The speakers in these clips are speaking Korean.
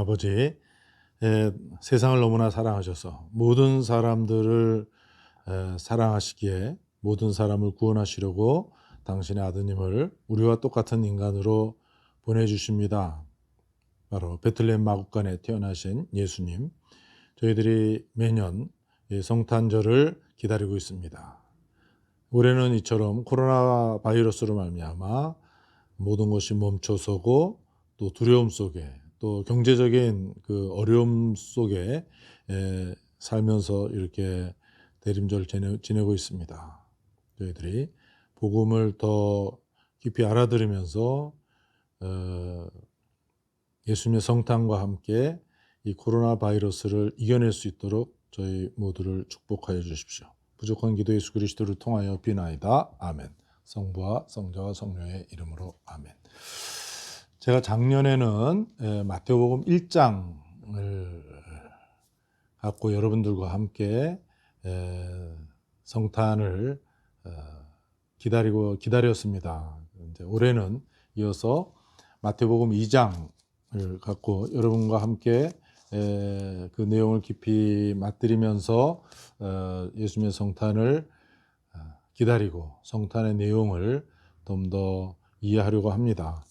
아버지, 세상을 너무나 사랑하셔서 모든 사람들을 사랑하시기에 모든 사람을 구원하시려고 당신의 아드님을 우리와 똑같은 인간으로 보내주십니다. 바로 베틀레헴 마국간에 태어나신 예수님, 저희들이 매년 성탄절을 기다리고 있습니다. 올해는 이처럼 코로나 바이러스로 말미암아 모든 것이 멈춰서고 또 두려움 속에 또 경제적인 그 어려움 속에 살면서 이렇게 대림절 지내고 있습니다. 저희들이 복음을 더 깊이 알아들으면서 예수님의 성탄과 함께 이 코로나 바이러스를 이겨낼 수 있도록 저희 모두를 축복하여 주십시오. 부족한 기도 예수 그리스도를 통하여 비나이다. 아멘. 성부와 성자와 성령의 이름으로 아멘. 제가 작년에는 마태복음 1장을 갖고 여러분들과 함께 성탄을 기다렸습니다. 이제 올해는 이어서 마태복음 2장을 갖고 여러분과 함께 그 내용을 깊이 맛들이면서 예수님의 성탄을 기다리고 성탄의 내용을 좀 더 이해하려고 합니다.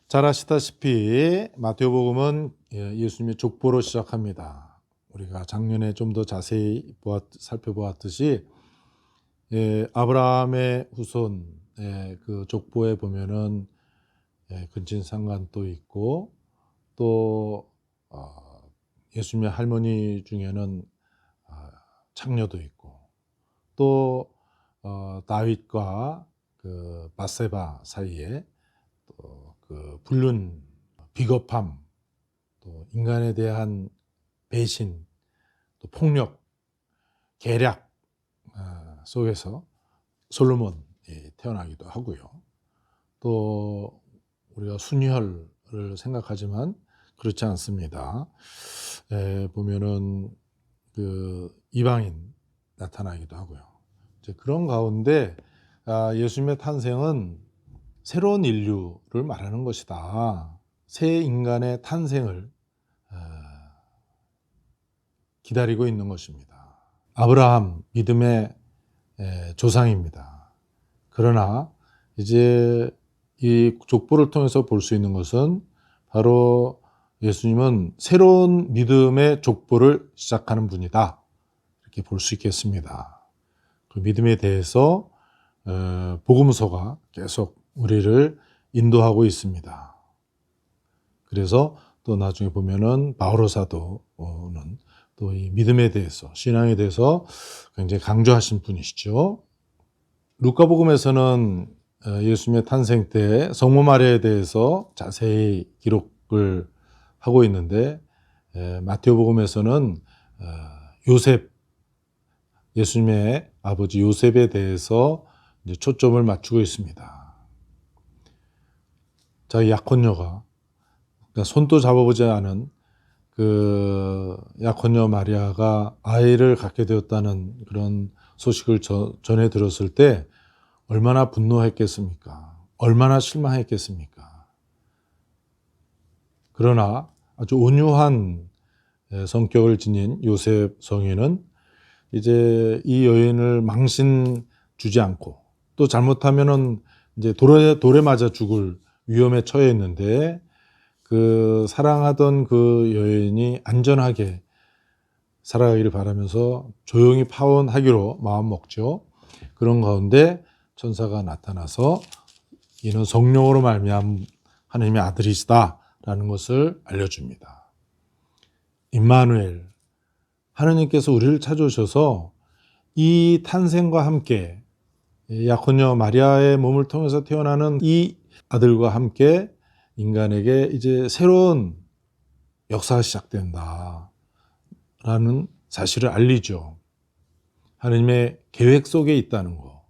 잘 아시다시피 마태복음은 예수님의 족보로 시작합니다. 우리가 작년에 좀 더 자세히 살펴보았듯이 아브라함의 후손의 그 족보에 보면은 근친상간도 있고 또 예수님의 할머니 중에는 창녀도 있고 또 다윗과 그 바세바 사이에 또 그 불륜, 비겁함, 또 인간에 대한 배신, 또 폭력, 계략 속에서 솔로몬이 태어나기도 하고요. 또 우리가 순혈을 생각하지만 그렇지 않습니다. 보면은 그 이방인 나타나기도 하고요. 이제 그런 가운데 예수님의 탄생은 새로운 인류를 말하는 것이다. 새 인간의 탄생을 기다리고 있는 것입니다. 아브라함 믿음의 조상입니다. 그러나 이제 이 족보를 통해서 볼 수 있는 것은 바로 예수님은 새로운 믿음의 족보를 시작하는 분이다. 이렇게 볼 수 있겠습니다. 그 믿음에 대해서 복음서가 계속 우리를 인도하고 있습니다. 그래서 또 나중에 보면은 바오로 사도는 또 이 믿음에 대해서, 신앙에 대해서 굉장히 강조하신 분이시죠. 루카복음에서는 예수님의 탄생 때 성모 마리아에 대해서 자세히 기록을 하고 있는데 마태복음에서는 요셉, 예수님의 아버지 요셉에 대해서 이제 초점을 맞추고 있습니다. 자기 약혼녀가 그러니까 손도 잡아보지 않은 그 약혼녀 마리아가 아이를 갖게 되었다는 그런 소식을 전해 들었을 때 얼마나 분노했겠습니까? 얼마나 실망했겠습니까? 그러나 아주 온유한 성격을 지닌 요셉 성인은 이제 이 여인을 망신 주지 않고 또 잘못하면은 이제 돌에 맞아 죽을 위험에 처해 있는데 그 사랑하던 그 여인이 안전하게 살아가기를 바라면서 조용히 파혼하기로 마음 먹죠. 그런 가운데 천사가 나타나서 이는 성령으로 말미암은 하나님의 아들이시다라는 것을 알려줍니다. 임마누엘, 하나님께서 우리를 찾아오셔서 이 탄생과 함께 약혼녀 마리아의 몸을 통해서 태어나는 이 아들과 함께 인간에게 이제 새로운 역사가 시작된다 라는 사실을 알리죠. 하나님의 계획 속에 있다는 것,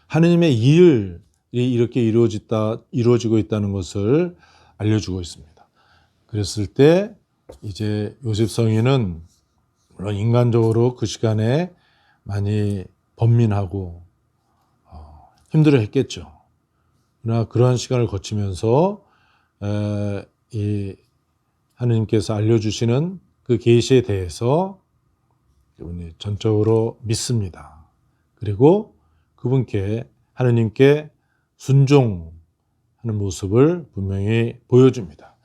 하나님의 일이 이렇게 이루어지고 있다는 것을 알려주고 있습니다. 그랬을 때 이제 요셉 성인은 물론 인간적으로 그 시간에 많이 번민하고 힘들어 했겠죠. 그러나 그러한 시간을 거치면서 이 하느님께서 알려주시는 그 계시에 대해서 여러분이 전적으로 믿습니다. 그리고 그분께 하느님께 순종하는 모습을 분명히 보여줍니다.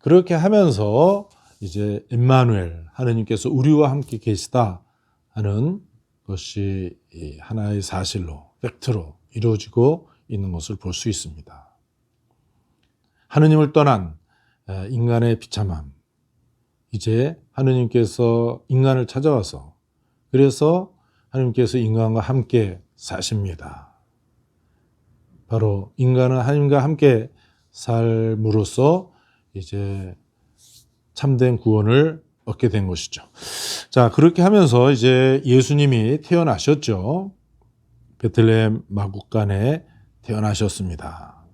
그렇게 하면서 이제 임마누엘 하느님께서 우리와 함께 계시다 하는 것이 하나의 사실로 팩트로 이루어지고 있는 것을 볼 수 있습니다. 하느님을 떠난 인간의 비참함, 이제 하느님께서 인간을 찾아와서 그래서 하느님께서 인간과 함께 사십니다. 바로 인간은 하느님과 함께 삶으로써 이제 참된 구원을 얻게 된 것이죠. 자, 그렇게 하면서 이제 예수님이 태어나셨죠. 베들레헴 마구간에 태어나셨습니다.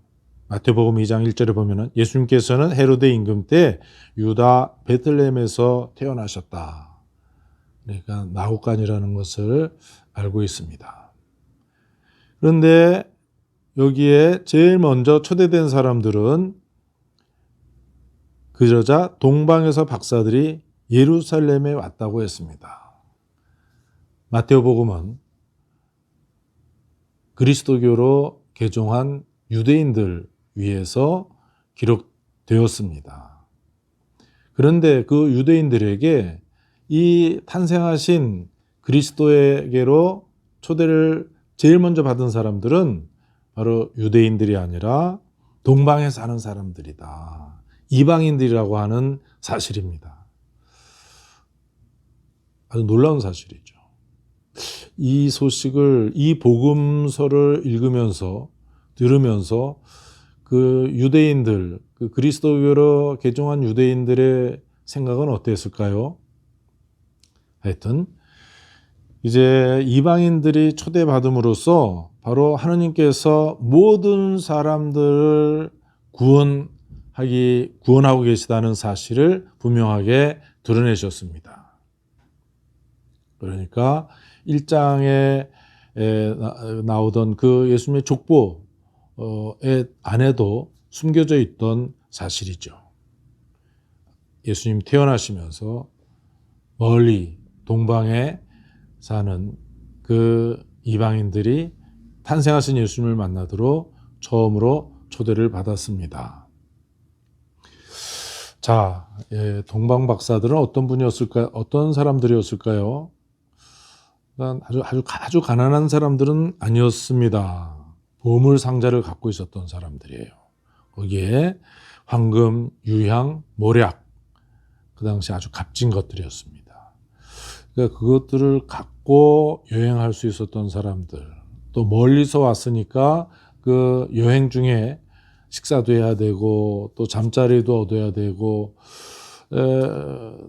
마태복음 2장 1절에 보면은 예수님께서는 헤로데 임금 때 유다 베들레헴에서 태어나셨다. 그러니까 마구간이라는 것을 알고 있습니다. 그런데 여기에 제일 먼저 초대된 사람들은 그러자 동방에서 박사들이 예루살렘에 왔다고 했습니다. 마태복음은 그리스도교로 개종한 유대인들 위해서 기록되었습니다. 그런데 그 유대인들에게 이 탄생하신 그리스도에게로 초대를 제일 먼저 받은 사람들은 바로 유대인들이 아니라 동방에 사는 사람들이다. 이방인들이라고 하는 사실입니다. 아주 놀라운 사실이죠. 이 소식을, 이 복음서를 읽으면서, 들으면서 그 유대인들, 그 그리스도교로 개종한 유대인들의 생각은 어땠을까요? 하여튼 이제 이방인들이 초대받음으로써 바로 하느님께서 모든 사람들을 구원하고 계시다는 사실을 분명하게 드러내셨습니다. 그러니까 1장에 나오던 그 예수님의 족보의 안에도 숨겨져 있던 사실이죠. 예수님 태어나시면서 멀리 동방에 사는 그 이방인들이 탄생하신 예수님을 만나도록 처음으로 초대를 받았습니다. 자, 동방 박사들은 어떤 분이었을까요? 어떤 사람들이었을까요? 아주 가난한 사람들은 아니었습니다. 보물 상자를 갖고 있었던 사람들이에요. 거기에 황금, 유향, 모략, 그 당시 아주 값진 것들이었습니다. 그러니까 그것들을 갖고 여행할 수 있었던 사람들, 또 멀리서 왔으니까 그 여행 중에 식사도 해야 되고 또 잠자리도 얻어야 되고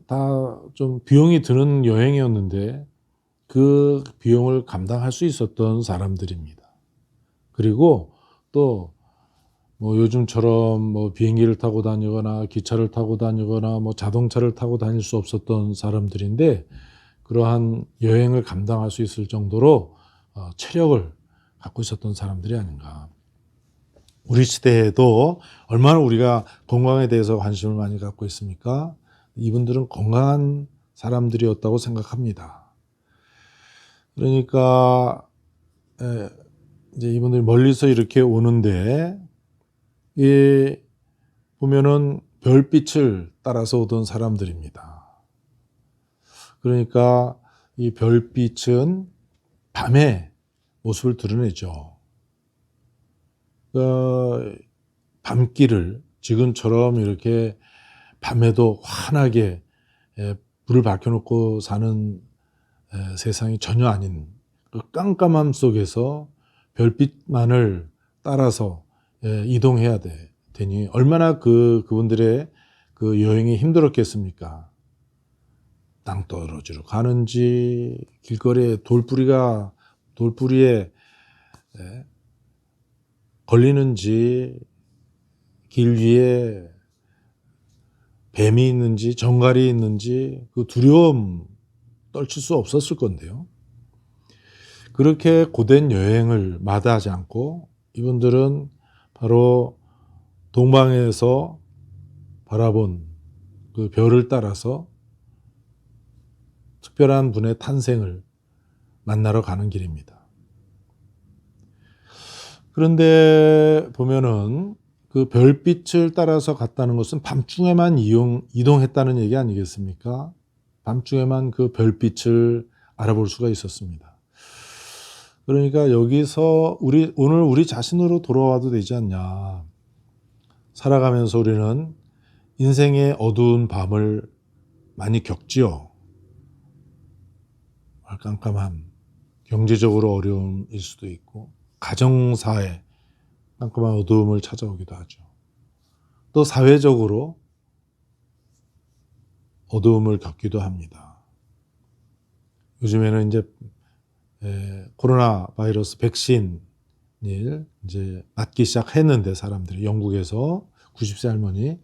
다 좀 비용이 드는 여행이었는데 그 비용을 감당할 수 있었던 사람들입니다. 그리고 또 뭐 요즘처럼 뭐 비행기를 타고 다니거나 기차를 타고 다니거나 뭐 자동차를 타고 다닐 수 없었던 사람들인데 그러한 여행을 감당할 수 있을 정도로 체력을 갖고 있었던 사람들이 아닌가. 우리 시대에도 얼마나 우리가 건강에 대해서 관심을 많이 갖고 있습니까? 이분들은 건강한 사람들이었다고 생각합니다. 그러니까 이제 이분들이 멀리서 이렇게 오는데 보면은 별빛을 따라서 오던 사람들입니다. 그러니까 이 별빛은 밤의 모습을 드러내죠. 밤길을 지금처럼 이렇게 밤에도 환하게 불을 밝혀놓고 사는 세상이 전혀 아닌 그 깜깜함 속에서 별빛만을 따라서 이동해야 되니 얼마나 그분들의 그 여행이 힘들었겠습니까? 땅떨어지로 가는지 길거리에 돌뿌리에 걸리는지 길 위에 뱀이 있는지 정갈이 있는지 그 두려움 떨칠 수 없었을 건데요. 그렇게 고된 여행을 마다하지 않고 이분들은 바로 동방에서 바라본 그 별을 따라서 특별한 분의 탄생을 만나러 가는 길입니다. 그런데 보면은 그 별빛을 따라서 갔다는 것은 밤중에만 이동했다는 얘기 아니겠습니까? 밤중에만 그 별빛을 알아볼 수가 있었습니다. 그러니까 여기서 오늘 우리 자신으로 돌아와도 되지 않냐. 살아가면서 우리는 인생의 어두운 밤을 많이 겪지요. 깜깜함, 경제적으로 어려움일 수도 있고 가정사에 깜깜한 어두움을 찾아오기도 하죠. 또 사회적으로 어두움을 겪기도 합니다. 요즘에는 이제 코로나 바이러스 백신을 이제 맞기 시작했는데 사람들이 영국에서 90세 할머니.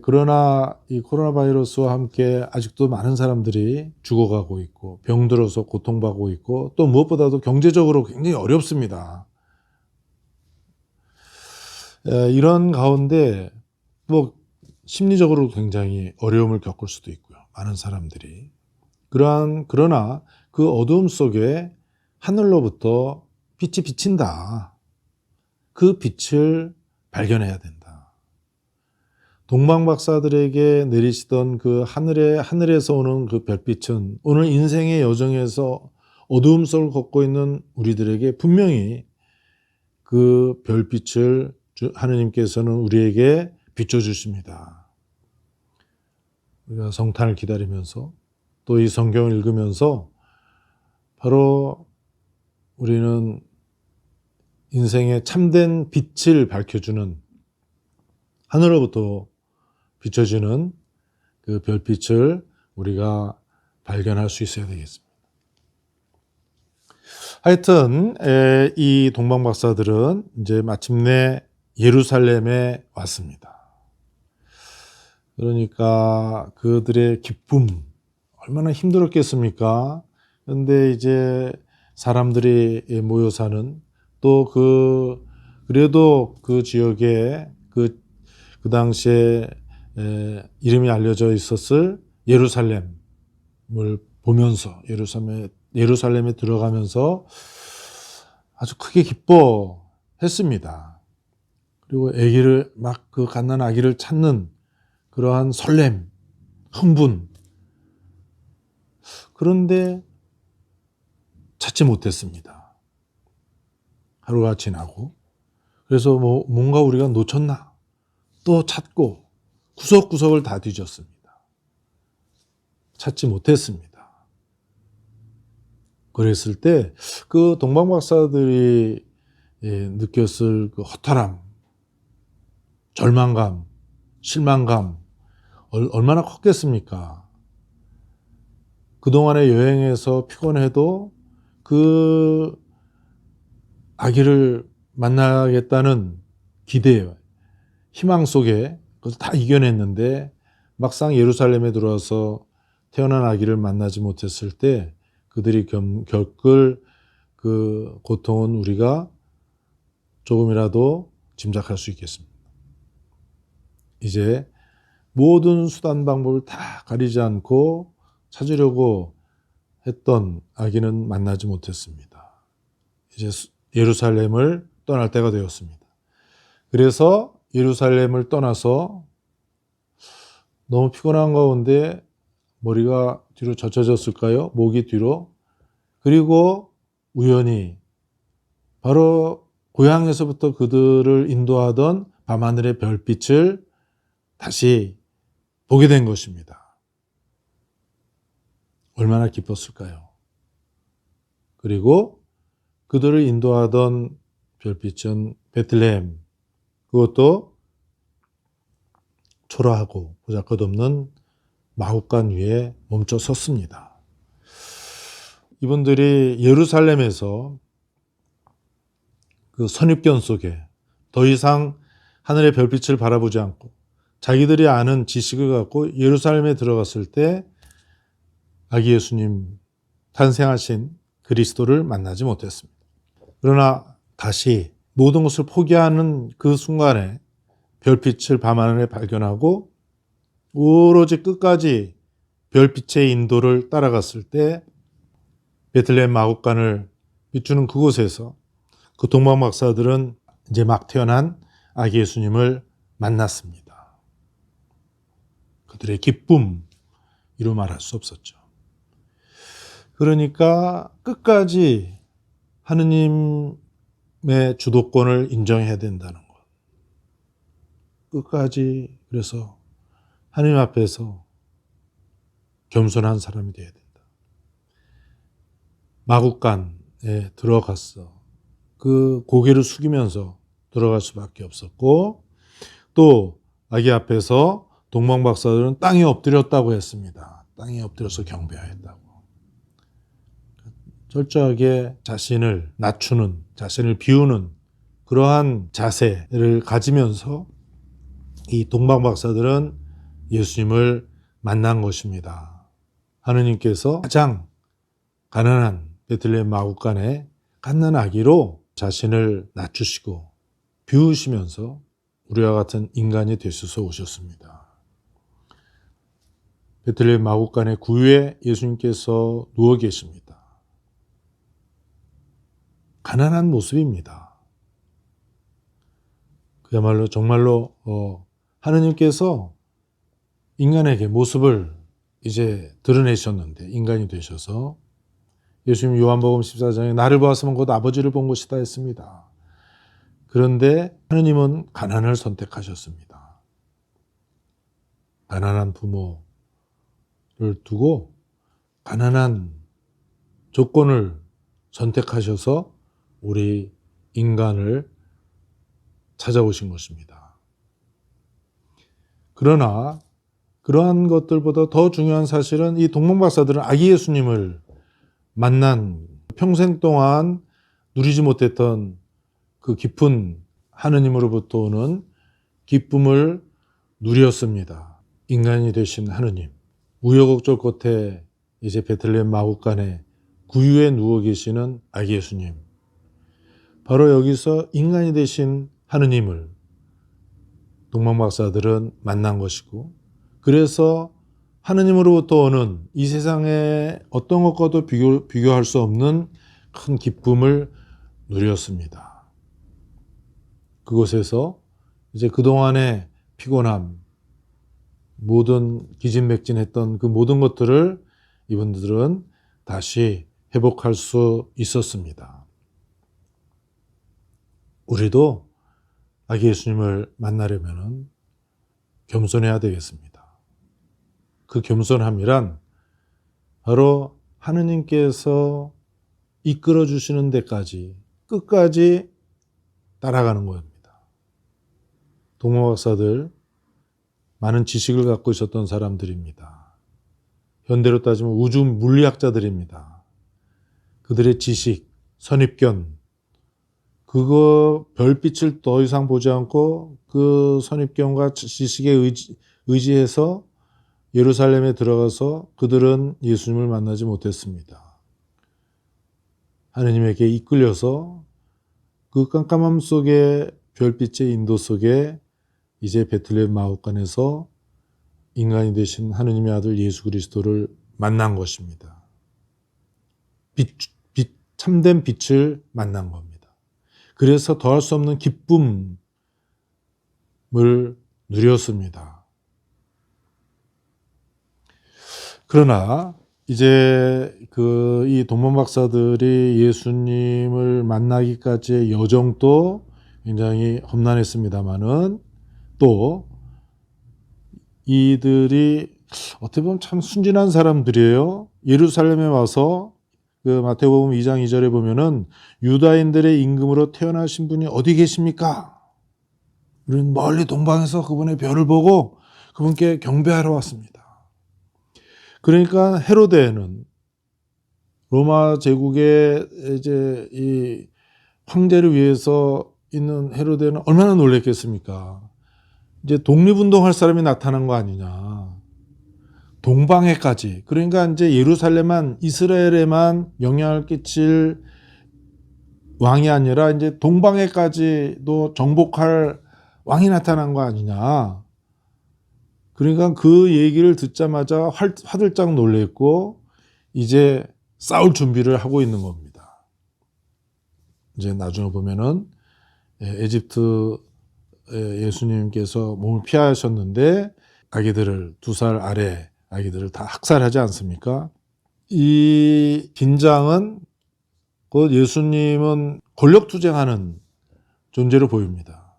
그러나 이 코로나 바이러스와 함께 아직도 많은 사람들이 죽어가고 있고 병들어서 고통받고 있고 또 무엇보다도 경제적으로 굉장히 어렵습니다. 이런 가운데 뭐 심리적으로 굉장히 어려움을 겪을 수도 있고요. 많은 사람들이. 그러나 그 어두움 속에 하늘로부터 빛이 비친다. 그 빛을 발견해야 된다. 동방 박사들에게 내리시던 그 하늘에서 오는 그 별빛은 오늘 인생의 여정에서 어두움 속을 걷고 있는 우리들에게 분명히 그 별빛을 하느님께서는 우리에게 비춰주십니다. 우리가 성탄을 기다리면서 또 이 성경을 읽으면서 바로 우리는 인생의 참된 빛을 밝혀주는 하늘로부터 비춰지는 그 별빛을 우리가 발견할 수 있어야 되겠습니다. 하여튼 이 동방박사들은 이제 마침내 예루살렘에 왔습니다. 그러니까 그들의 기쁨 얼마나 힘들었겠습니까? 그런데 이제 사람들이 모여 사는 또 그래도 그 지역에 그 당시에 이름이 알려져 있었을 예루살렘을 보면서 예루살렘에 들어가면서 아주 크게 기뻐했습니다. 그리고 그 갓난 아기를 찾는 그러한 설렘, 흥분. 그런데 찾지 못했습니다. 하루가 지나고. 그래서 뭔가 우리가 놓쳤나? 또 찾고 구석구석을 다 뒤졌습니다. 찾지 못했습니다. 그랬을 때 그 동방박사들이 느꼈을 그 허탈함, 절망감, 실망감 얼마나 컸겠습니까? 그동안의 여행에서 피곤해도 그 아기를 만나겠다는 기대, 희망 속에 그것을 다 이겨냈는데 막상 예루살렘에 들어와서 태어난 아기를 만나지 못했을 때 그들이 겪을 그 고통은 우리가 조금이라도 짐작할 수 있겠습니다. 이제 모든 수단 방법을 다 가리지 않고 찾으려고 했던 아기는 만나지 못했습니다. 이제 예루살렘을 떠날 때가 되었습니다. 그래서 예루살렘을 떠나서 너무 피곤한 가운데 머리가 뒤로 젖혀졌을까요? 목이 뒤로. 그리고 우연히 바로 고향에서부터 그들을 인도하던 밤하늘의 별빛을 다시 보게 된 것입니다. 얼마나 기뻤을까요? 그리고 그들을 인도하던 별빛은 베들레헴, 그것도 초라하고 보잘것없는 마구간 위에 멈춰 섰습니다. 이분들이 예루살렘에서 그 선입견 속에 더 이상 하늘의 별빛을 바라보지 않고 자기들이 아는 지식을 갖고 예루살렘에 들어갔을 때 아기 예수님 탄생하신 그리스도를 만나지 못했습니다. 그러나 다시 모든 것을 포기하는 그 순간에 별빛을 밤하늘에 발견하고 오로지 끝까지 별빛의 인도를 따라갔을 때 베들레헴 마구간을 비추는 그곳에서 그 동방 박사들은 이제 막 태어난 아기 예수님을 만났습니다. 그들의 기쁨, 이루 말할 수 없었죠. 그러니까 끝까지 하느님의 주도권을 인정해야 된다는 것. 끝까지 그래서 하느님 앞에서 겸손한 사람이 되어야 된다. 마구간에 들어갔어. 그 고개를 숙이면서 들어갈 수밖에 없었고, 또 아기 앞에서 동방 박사들은 땅에 엎드렸다고 했습니다. 땅에 엎드려서 경배하였다고. 철저하게 자신을 낮추는, 자신을 비우는 그러한 자세를 가지면서 이 동방 박사들은 예수님을 만난 것입니다. 하느님께서 가장 가난한 베들레헴 마구간에 갓난 아기로 자신을 낮추시고 비우시면서 우리와 같은 인간이 되셔서 오셨습니다. 베들레헴 마구간의 구유에 예수님께서 누워 계십니다. 가난한 모습입니다. 그야말로 정말로 하느님께서 인간에게 모습을 이제 드러내셨는데 인간이 되셔서 예수님 요한복음 14장에 나를 보았으면 곧 아버지를 본 것이다 했습니다. 그런데 하느님은 가난을 선택하셨습니다. 가난한 부모를 두고 가난한 조건을 선택하셔서 우리 인간을 찾아오신 것입니다. 그러나 그러한 것들보다 더 중요한 사실은 이 동방 박사들은 아기 예수님을 만난 평생 동안 누리지 못했던 그 깊은 하느님으로부터 오는 기쁨을 누렸습니다. 인간이 되신 하느님, 우여곡절 끝에 이제 베들레헴 마구간에 구유에 누워 계시는 아기 예수님, 바로 여기서 인간이 되신 하느님을 동방 박사들은 만난 것이고, 그래서 하느님으로부터 오는 이 세상의 어떤 것과도 비교할 수 없는 큰 기쁨을 누렸습니다. 그곳에서 이제 그동안의 피곤함, 모든 기진맥진했던 그 모든 것들을 이분들은 다시 회복할 수 있었습니다. 우리도 아기 예수님을 만나려면 겸손해야 되겠습니다. 그 겸손함이란 바로 하느님께서 이끌어 주시는 데까지 끝까지 따라가는 겁니다. 동방 박사들 많은 지식을 갖고 있었던 사람들입니다. 현대로 따지면 우주 물리학자들입니다. 그들의 지식, 선입견, 그거 별빛을 더 이상 보지 않고 그 선입견과 지식에 의지해서 예루살렘에 들어가서 그들은 예수님을 만나지 못했습니다. 하느님에게 이끌려서 그 깜깜함 속에 별빛의 인도 속에 이제 베들레헴 마구간에서 인간이 되신 하느님의 아들 예수 그리스도를 만난 것입니다. 참된 빛을 만난 겁니다. 그래서 더할 수 없는 기쁨을 누렸습니다. 그러나 이제 이 동방 박사들이 예수님을 만나기까지의 여정도 굉장히 험난했습니다만은 또 이들이 어떻게 보면 참 순진한 사람들이에요. 예루살렘에 와서 그 마태복음 2장 2절에 보면은 유다인들의 임금으로 태어나신 분이 어디 계십니까? 우리는 멀리 동방에서 그분의 별을 보고 그분께 경배하러 왔습니다. 그러니까 헤로데는 로마 제국의 이제 이 황제를 위해서 있는 헤로데는 얼마나 놀랬겠습니까? 이제 독립운동할 사람이 나타난 거 아니냐. 동방에까지. 그러니까 이제 예루살렘만 이스라엘에만 영향을 끼칠 왕이 아니라 이제 동방에까지도 정복할 왕이 나타난 거 아니냐. 그러니까 그 얘기를 듣자마자 화들짝 놀랬고 이제 싸울 준비를 하고 있는 겁니다. 이제 나중에 보면은 에집트 예수님께서 몸을 피하셨는데 아기들을 2살 아래 아기들을 다 학살하지 않습니까? 이 긴장은 그 예수님은 권력투쟁하는 존재로 보입니다.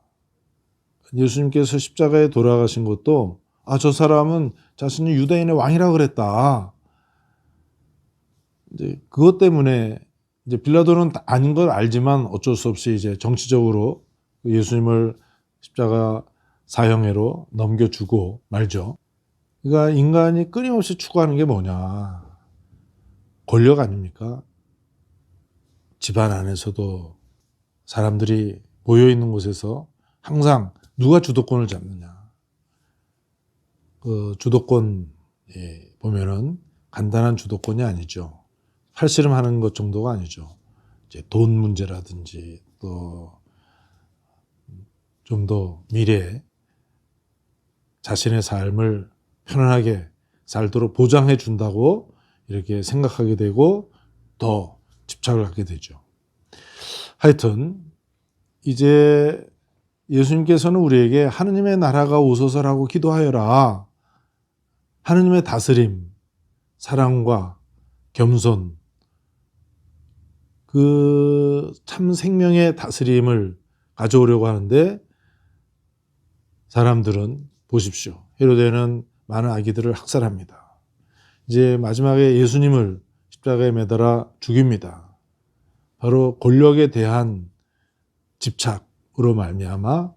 예수님께서 십자가에 돌아가신 것도 저 사람은 자신이 유대인의 왕이라고 그랬다. 이제 그것 때문에 이제 빌라도는 아닌 걸 알지만 어쩔 수 없이 이제 정치적으로 예수님을 십자가 사형회로 넘겨주고 말죠. 그러니까 인간이 끊임없이 추구하는 게 뭐냐? 권력 아닙니까? 집안 안에서도 사람들이 모여 있는 곳에서 항상 누가 주도권을 잡느냐? 그 주도권 보면은 간단한 주도권이 아니죠. 팔씨름하는 것 정도가 아니죠. 이제 돈 문제라든지 또 좀 더 미래에 자신의 삶을 편안하게 살도록 보장해 준다고 이렇게 생각하게 되고 더 집착을 하게 되죠. 하여튼 이제 예수님께서는 우리에게 하느님의 나라가 오소서라고 기도하여라. 하느님의 다스림, 사랑과 겸손, 그 참 생명의 다스림을 가져오려고 하는데 사람들은 보십시오. 헤로데는 많은 아기들을 학살합니다. 이제 마지막에 예수님을 십자가에 매달아 죽입니다. 바로 권력에 대한 집착으로 말미암아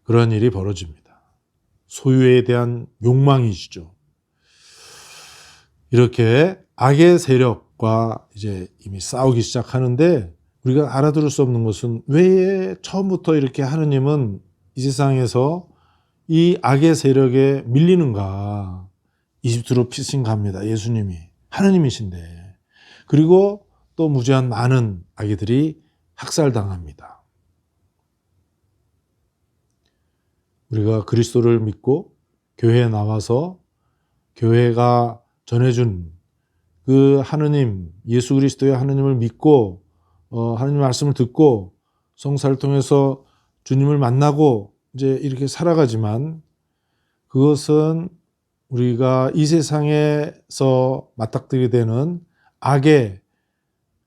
그런 일이 벌어집니다. 소유에 대한 욕망이시죠. 이렇게 악의 세력과 이제 이미 싸우기 시작하는데 우리가 알아들을 수 없는 것은 왜 처음부터 이렇게 하느님은 이 세상에서 이 악의 세력에 밀리는가. 이집트로 피신 갑니다. 예수님이. 하느님이신데. 그리고 또 무지한 많은 아기들이 학살당합니다. 우리가 그리스도를 믿고 교회에 나와서 교회가 전해준 그 하느님, 예수 그리스도의 하느님을 믿고 하느님 말씀을 듣고 성사를 통해서 주님을 만나고 이제 이렇게 살아가지만 그것은 우리가 이 세상에서 맞닥뜨리게 되는 악의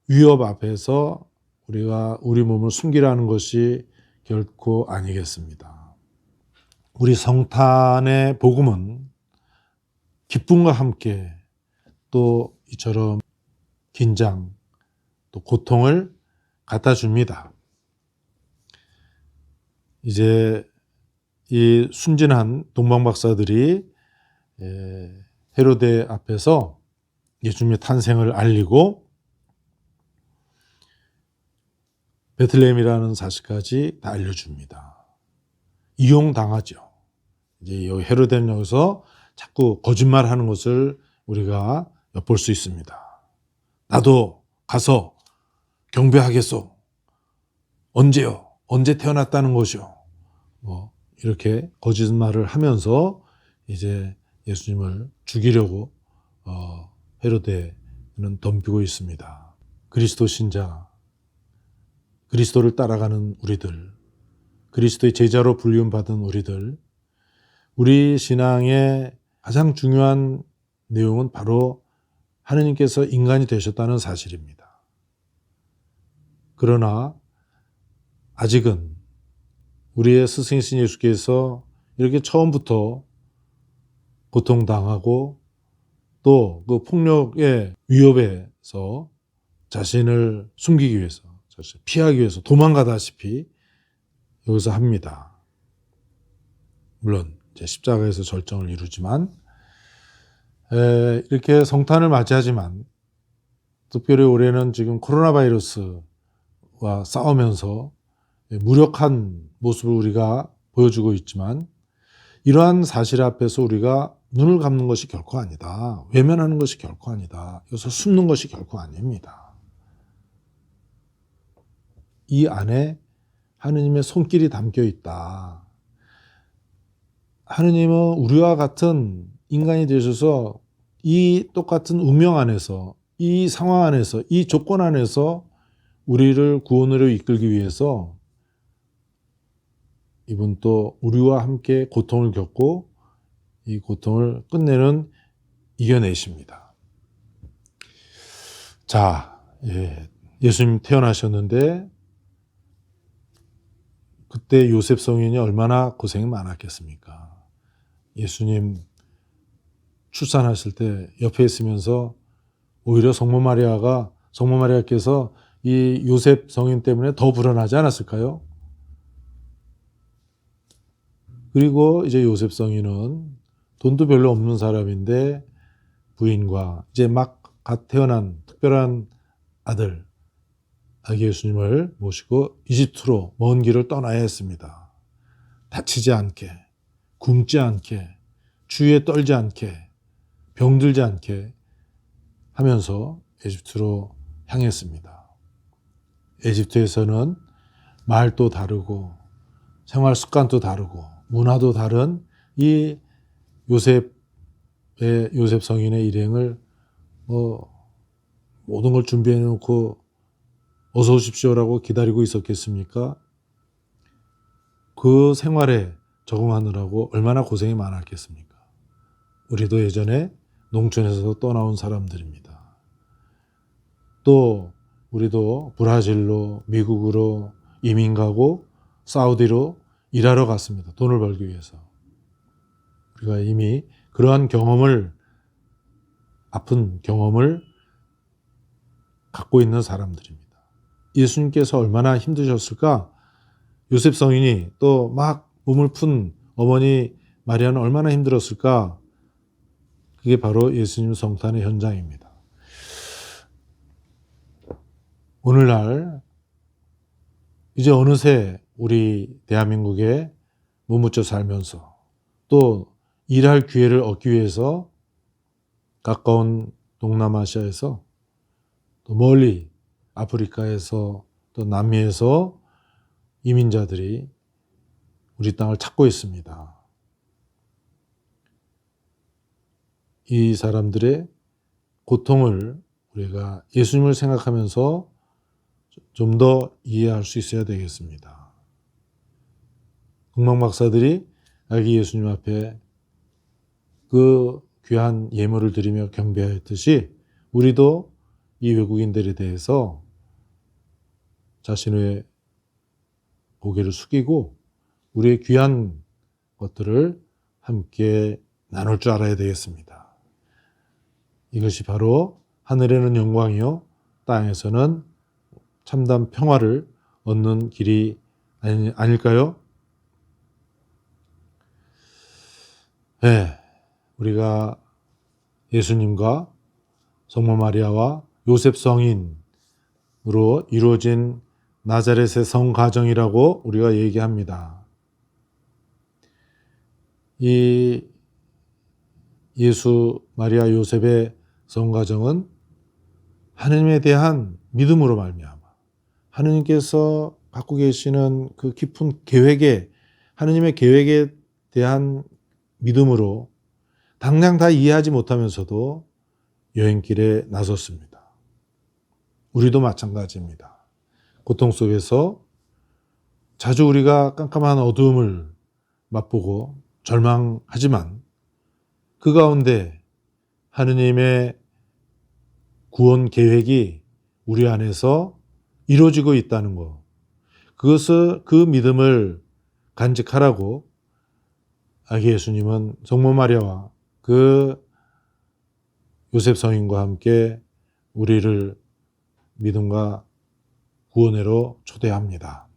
위협 앞에서 우리가 우리 몸을 숨기라는 것이 결코 아니겠습니다. 우리 성탄의 복음은 기쁨과 함께 또 이처럼 긴장 또 고통을 갖다 줍니다. 이제 이 순진한 동방박사들이 헤로데 앞에서 예수님의 탄생을 알리고 베들레헴이라는 사실까지 다 알려줍니다. 이용당하죠. 이제 여기 헤로데는 여기서 자꾸 거짓말하는 것을 우리가 엿볼 수 있습니다. 나도 가서 경배하겠소. 언제요? 언제 태어났다는 것이요? 이렇게 거짓말을 하면서 이제 예수님을 죽이려고 헤로데는 덤비고 있습니다. 그리스도 신자, 그리스도를 따라가는 우리들, 그리스도의 제자로 불리움받은 우리들, 우리 신앙의 가장 중요한 내용은 바로 하느님께서 인간이 되셨다는 사실입니다. 그러나 아직은 우리의 스승이신 예수께서 이렇게 처음부터 고통당하고 또 그 폭력의 위협에서 자신을 숨기기 위해서, 피하기 위해서 도망가다시피 여기서 합니다. 물론 이제 십자가에서 절정을 이루지만 이렇게 성탄을 맞이하지만 특별히 올해는 지금 코로나 바이러스와 싸우면서 무력한 모습을 우리가 보여주고 있지만 이러한 사실 앞에서 우리가 눈을 감는 것이 결코 아니다. 외면하는 것이 결코 아니다. 여기서 숨는 것이 결코 아닙니다. 이 안에 하느님의 손길이 담겨 있다. 하느님은 우리와 같은 인간이 되셔서 이 똑같은 운명 안에서, 이 상황 안에서, 이 조건 안에서 우리를 구원으로 이끌기 위해서 이분 또 우리와 함께 고통을 겪고 이 고통을 끝내는 이겨내십니다. 자, 예수님 태어나셨는데 그때 요셉 성인이 얼마나 고생이 많았겠습니까? 예수님 출산하실 때 옆에 있으면서 오히려 성모 마리아께서 이 요셉 성인 때문에 더 불안하지 않았을까요? 그리고 이제 요셉 성인은 돈도 별로 없는 사람인데 부인과 이제 막 갓 태어난 특별한 아들 아기 예수님을 모시고 이집트로 먼 길을 떠나야 했습니다. 다치지 않게, 굶지 않게, 추위에 떨지 않게, 병들지 않게 하면서 이집트로 향했습니다. 이집트에서는 말도 다르고 생활 습관도 다르고 문화도 다른 이 요셉 성인의 일행을 모든 걸 준비해 놓고 어서 오십시오라고 기다리고 있었겠습니까? 그 생활에 적응하느라고 얼마나 고생이 많았겠습니까? 우리도 예전에 농촌에서 떠나온 사람들입니다. 또 우리도 브라질로, 미국으로 이민 가고 사우디로 일하러 갔습니다. 돈을 벌기 위해서. 우리가 이미 그러한 아픈 경험을 갖고 있는 사람들입니다. 예수님께서 얼마나 힘드셨을까? 요셉 성인이 또 막 몸을 푼 어머니 마리아는 얼마나 힘들었을까? 그게 바로 예수님 성탄의 현장입니다. 오늘날 이제 어느새 우리 대한민국에 머무쳐 살면서 또 일할 기회를 얻기 위해서 가까운 동남아시아에서 또 멀리 아프리카에서 또 남미에서 이민자들이 우리 땅을 찾고 있습니다. 이 사람들의 고통을 우리가 예수님을 생각하면서 좀 더 이해할 수 있어야 되겠습니다. 국망박사들이 아기 예수님 앞에 그 귀한 예물을 드리며 경배하였듯이 우리도 이 외국인들에 대해서 자신의 고개를 숙이고 우리의 귀한 것들을 함께 나눌 줄 알아야 되겠습니다. 이것이 바로 하늘에는 영광이요 땅에서는 참담 평화를 얻는 길이 아닐까요? 네, 우리가 예수님과 성모 마리아와 요셉 성인으로 이루어진 나자렛의 성가정이라고 우리가 얘기합니다. 이 예수, 마리아, 요셉의 성가정은 하느님에 대한 믿음으로 말미암아 하느님께서 갖고 계시는 그 깊은 하느님의 계획에 대한 믿음으로 당장 다 이해하지 못하면서도 여행길에 나섰습니다. 우리도 마찬가지입니다. 고통 속에서 자주 우리가 깜깜한 어두움을 맛보고 절망하지만 그 가운데 하느님의 구원 계획이 우리 안에서 이루어지고 있다는 것, 그 믿음을 간직하라고 아기 예수님은 성모 마리아와 그 요셉 성인과 함께 우리를 믿음과 구원으로 초대합니다.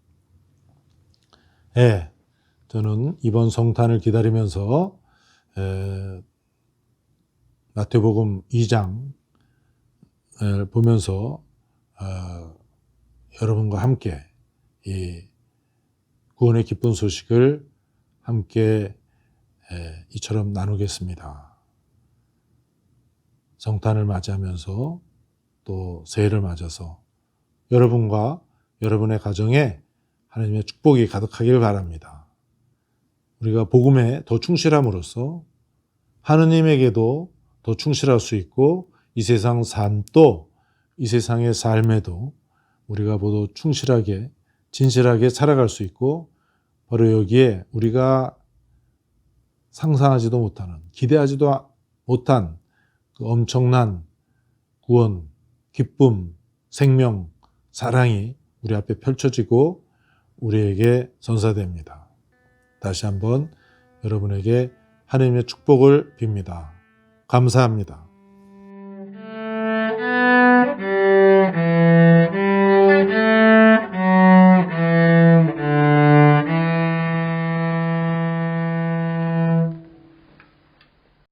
저는 이번 성탄을 기다리면서 마태복음 2장을 보면서 여러분과 함께 이 구원의 기쁜 소식을 함께 이처럼 나누겠습니다. 성탄을 맞이하면서 또 새해를 맞아서 여러분과 여러분의 가정에 하나님의 축복이 가득하길 바랍니다. 우리가 복음에 더 충실함으로써 하느님에게도 더 충실할 수 있고 이 세상 삶도 이 세상의 삶에도 우리가 모두 충실하게 진실하게 살아갈 수 있고 바로 여기에 우리가 상상하지도 못하는 기대하지도 못한 그 엄청난 구원, 기쁨, 생명, 사랑이 우리 앞에 펼쳐지고 우리에게 전사됩니다. 다시 한번 여러분에게 하나님의 축복을 빕니다. 감사합니다.